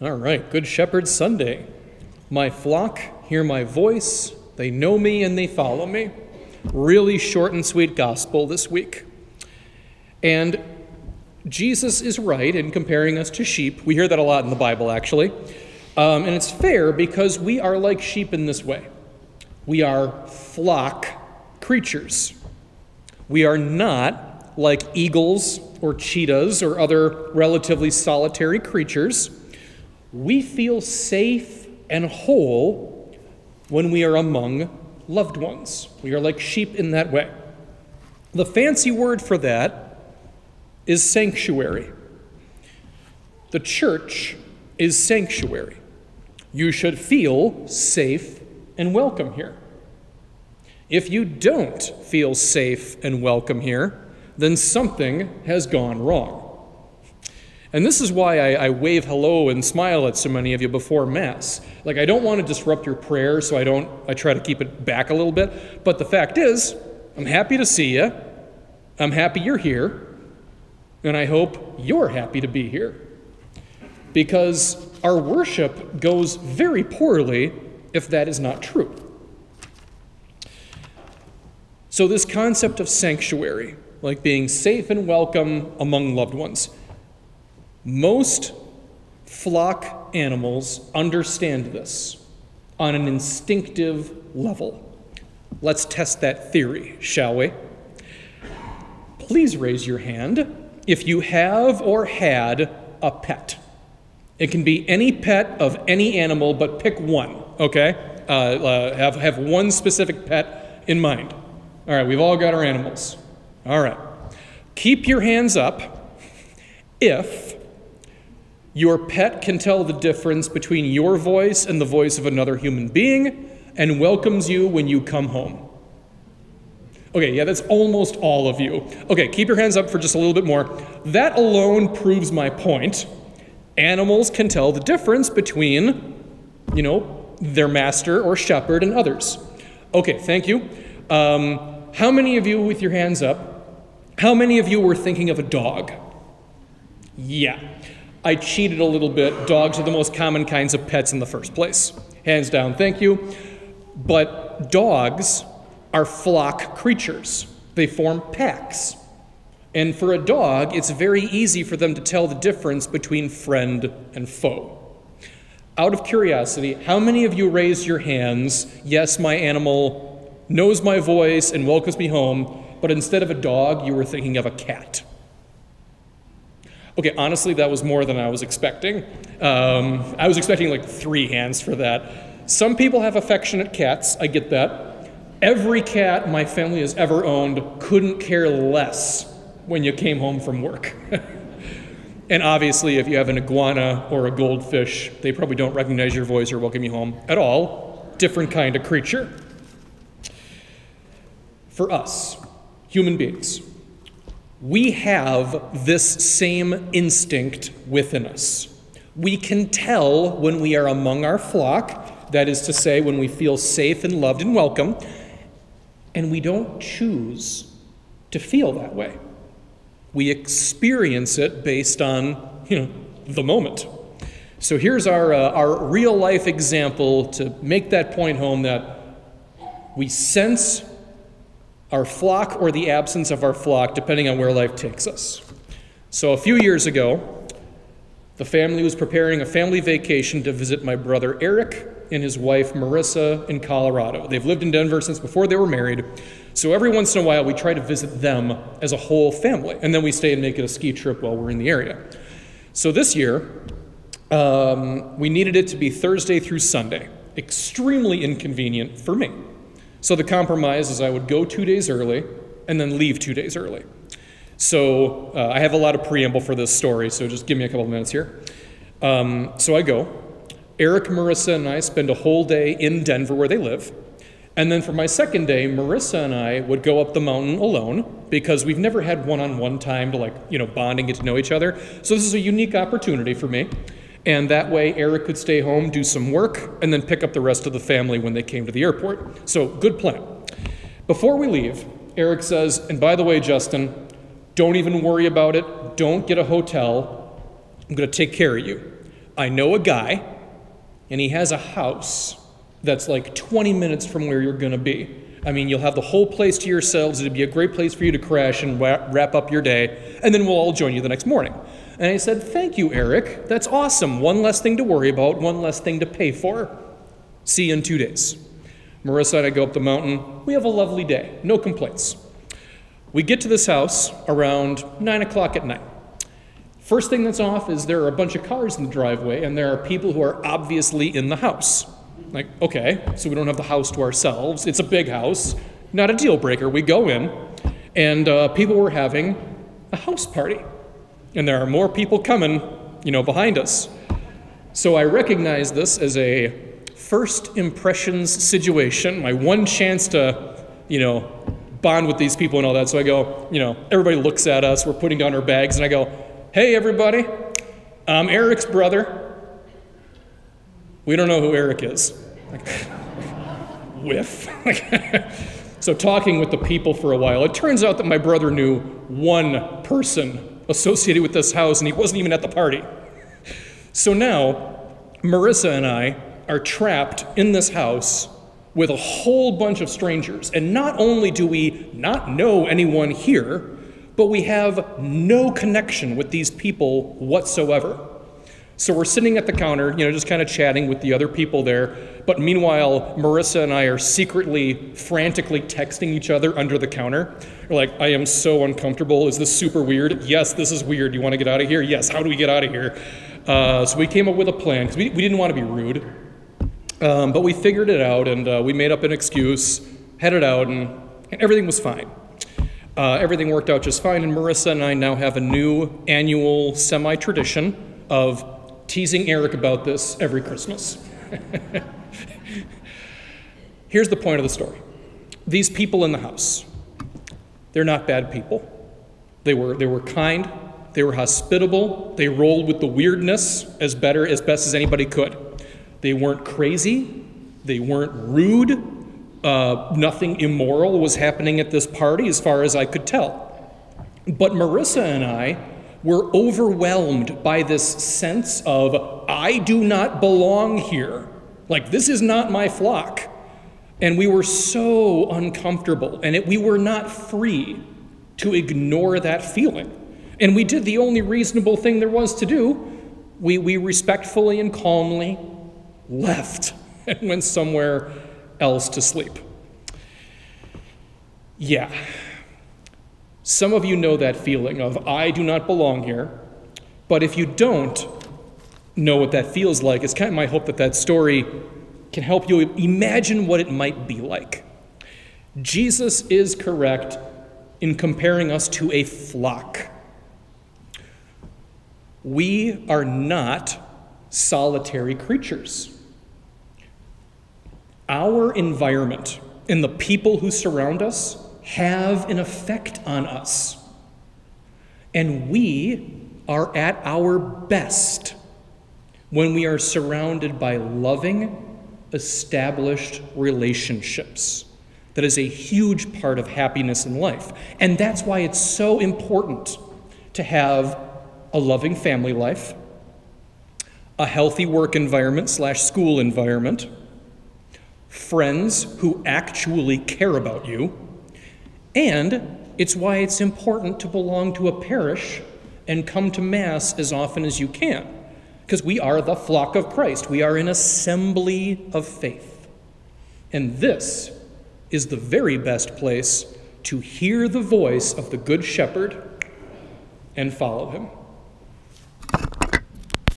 All right, Good Shepherd Sunday. My flock hear my voice, they know me and they follow me. Really short and sweet gospel this week. And Jesus is right in comparing us to sheep. We hear that a lot in the Bible, actually. And it's fair because we are like sheep in this way. We are flock creatures. We are not like eagles or cheetahs or other relatively solitary creatures. We feel safe and whole when we are among loved ones. We are like sheep in that way. The fancy word for that is sanctuary. The church is sanctuary. You should feel safe and welcome here. If you don't feel safe and welcome here, then something has gone wrong. And this is why I wave hello and smile at so many of you before Mass. Like, I don't want to disrupt your prayer, so I try to keep it back a little bit. But the fact is, I'm happy to see you. I'm happy you're here. And I hope you're happy to be here. Because our worship goes very poorly if that is not true. So this concept of sanctuary, like being safe and welcome among loved ones, most flock animals understand this on an instinctive level. Let's test that theory, shall we? Please raise your hand if you have or had a pet. It can be any pet of any animal, but pick one, okay? Have one specific pet in mind. All right, we've all got our animals. All right. Keep your hands up if your pet can tell the difference between your voice and the voice of another human being and welcomes you when you come home. Okay, yeah, that's almost all of you. Okay, keep your hands up for just a little bit more. That alone proves my point. Animals can tell the difference between, their master or shepherd and others. Okay, thank you. How many of you, with your hands up, how many of you were thinking of a dog? Yeah, I cheated a little bit. Dogs are the most common kinds of pets in the first place. Hands down, thank you. But dogs are flock creatures. They form packs. And for a dog, it's very easy for them to tell the difference between friend and foe. Out of curiosity, how many of you raised your hands? Yes, my animal knows my voice and welcomes me home, but instead of a dog, you were thinking of a cat. Okay, honestly, that was more than I was expecting. I was expecting like 3 hands for that. Some people have affectionate cats, I get that. Every cat my family has ever owned couldn't care less when you came home from work. And obviously, if you have an iguana or a goldfish, they probably don't recognize your voice or welcome you home at all. Different kind of creature. For us, human beings, we have this same instinct within us. We can tell when we are among our flock, that is to say, when we feel safe and loved and welcome, and we don't choose to feel that way. We experience it based on, the moment. So here's our real-life example to make that point home that we sense our flock or the absence of our flock, depending on where life takes us. So a few years ago, the family was preparing a family vacation to visit my brother Eric and his wife Marissa in Colorado. They've lived in Denver since before they were married, so every once in a while we try to visit them as a whole family, and then we stay and make it a ski trip while we're in the area. So this year, we needed it to be Thursday through Sunday. Extremely inconvenient for me. So the compromise is I would go 2 days early and then leave 2 days early. So I have a lot of preamble for this story, so just give me a couple of minutes here. So I go. Eric, Marissa, and I spend a whole day in Denver where they live. And then for my second day, Marissa and I would go up the mountain alone because we've never had one-on-one time to bond and get to know each other. So this is a unique opportunity for me. And that way, Eric could stay home, do some work, and then pick up the rest of the family when they came to the airport. So, good plan. Before we leave, Eric says, and by the way, Justin, don't even worry about it. Don't get a hotel. I'm going to take care of you. I know a guy, and he has a house that's like 20 minutes from where you're going to be. I mean, you'll have the whole place to yourselves. It'd be a great place for you to crash and wrap up your day, and then we'll all join you the next morning. And I said, thank you, Eric. That's awesome. One less thing to worry about, one less thing to pay for. See you in 2 days. Marissa and I go up the mountain. We have a lovely day. No complaints. We get to this house around 9 o'clock at night. First thing that's off is there are a bunch of cars in the driveway, and there are people who are obviously in the house. Like, okay, so we don't have the house to ourselves. It's a big house. Not a deal breaker. We go in, and people were having a house party. And there are more people coming, behind us. So I recognize this as a first impressions situation, my one chance to, bond with these people and all that. So I go, everybody looks at us. We're putting down our bags, and I go, hey, everybody, I'm Eric's brother. We don't know who Eric is. Like, whiff. So talking with the people for a while, it turns out that my brother knew one person associated with this house, and he wasn't even at the party. So now, Marissa and I are trapped in this house with a whole bunch of strangers. And not only do we not know anyone here, but we have no connection with these people whatsoever. So we're sitting at the counter, just kind of chatting with the other people there. But meanwhile, Marissa and I are secretly, frantically texting each other under the counter. We're like, I am so uncomfortable. Is this super weird? Yes, this is weird. You want to get out of here? Yes, how do we get out of here? So we came up with a plan, because we didn't want to be rude. But we figured it out, and we made up an excuse, headed out, and everything was fine. Everything worked out just fine, and Marissa and I now have a new annual semi-tradition of teasing Eric about this every Christmas. Here's the point of the story. These people in the house, they're not bad people. They were kind, they were hospitable, they rolled with the weirdness as best as anybody could. They weren't crazy, they weren't rude, nothing immoral was happening at this party as far as I could tell. But Marissa and I were overwhelmed by this sense of, I do not belong here. Like, this is not my flock. And we were so uncomfortable, and we were not free to ignore that feeling. And we did the only reasonable thing there was to do. We respectfully and calmly left and went somewhere else to sleep. Yeah. Some of you know that feeling of, I do not belong here. But if you don't know what that feels like, it's kind of my hope that that story can help you imagine what it might be like. Jesus is correct in comparing us to a flock. We are not solitary creatures. Our environment and the people who surround us have an effect on us. And we are at our best when we are surrounded by loving, established relationships. That is a huge part of happiness in life. And that's why it's so important to have a loving family life, a healthy work environment / school environment, friends who actually care about you, and it's why it's important to belong to a parish and come to Mass as often as you can, because we are the flock of Christ. We are an assembly of faith. And this is the very best place to hear the voice of the Good Shepherd and follow him.